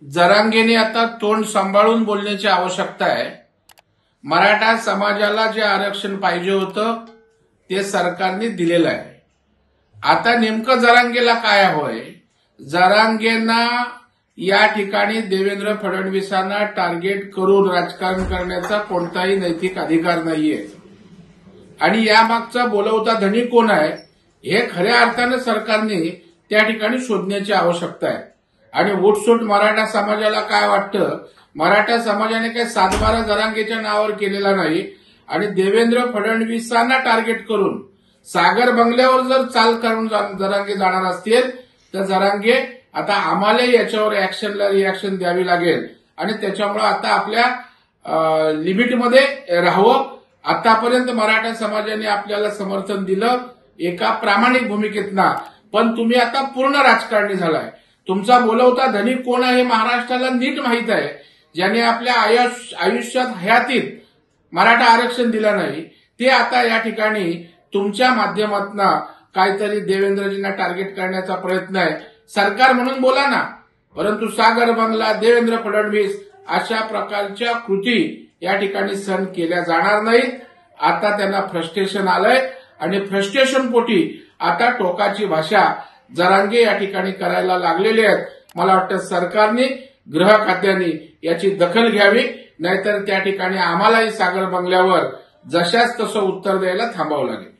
जरांगेने आता तोंड सांभाळून बोलण्याची आवश्यकता आहे। मराठा समाजाला जे आरक्षण पाहिजे होतं ते सरकारने दिलेलं आहे। आता नेमकं जरांगेला काय हवंय? जरांगेंना या ठिकाणी देवेंद्र फडणवीसांना टार्गेट करून राजकारण करण्याचा कोणताही नैतिक अधिकार नाहीये आणि यामागचा बोलवता धनी कोण आहे हे खऱ्या अर्थाने सरकारने त्या ठिकाणी शोधण्याची आवश्यकता आहे। आणि उठसूट मराठा समाजाला काय वाटतं? मराठा समाजाने काही सातबारा जरांगेच्या नावावर केलेला नाही आणि देवेंद्र फडणवीसांना टार्गेट करून सागर बंगल्यावर जर चाल करून जरांगे जाणार असतील तर जरांगे आता आम्हाला याच्यावर ऍक्शनला रिॲक्शन द्यावी लागेल आणि त्याच्यामुळे आता आपल्या लिमिटमध्ये राहावं। आतापर्यंत मराठा समाजाने आपल्याला समर्थन दिलं एका प्रामाणिक भूमिकेतना, पण तुम्ही आता पूर्ण राजकारणी झालाय। तुमचा बोलवता धनी कोण आहे महाराष्ट्राला नीट माहित आहे। ज्याने आपल्या आयुष्यात हयातीत मराठा आरक्षण दिलं नाही ते आता या ठिकाणी तुमच्या माध्यमातून काहीतरी देवेंद्रजींना टार्गेट करण्याचा प्रयत्न आहे। सरकार म्हणून बोला ना, परंतु सागर बंगला, देवेंद्र फडणवीस अशा प्रकारच्या कृती या ठिकाणी सहन केल्या जाणार नाहीत। आता त्यांना फ्रस्ट्रेशन आलंय आणि फ्रस्ट्रेशन पोटी आता टोकाची भाषा जरांगे या ठिकाणी करायला लागलेले आहेत। मला वाटतं सरकारने, गृह खात्याने याची दखल घ्यावी, नाहीतर त्या ठिकाणी आम्हालाही सागर बंगल्यावर जशाच तसं उत्तर द्यायला थांबावं लागेल।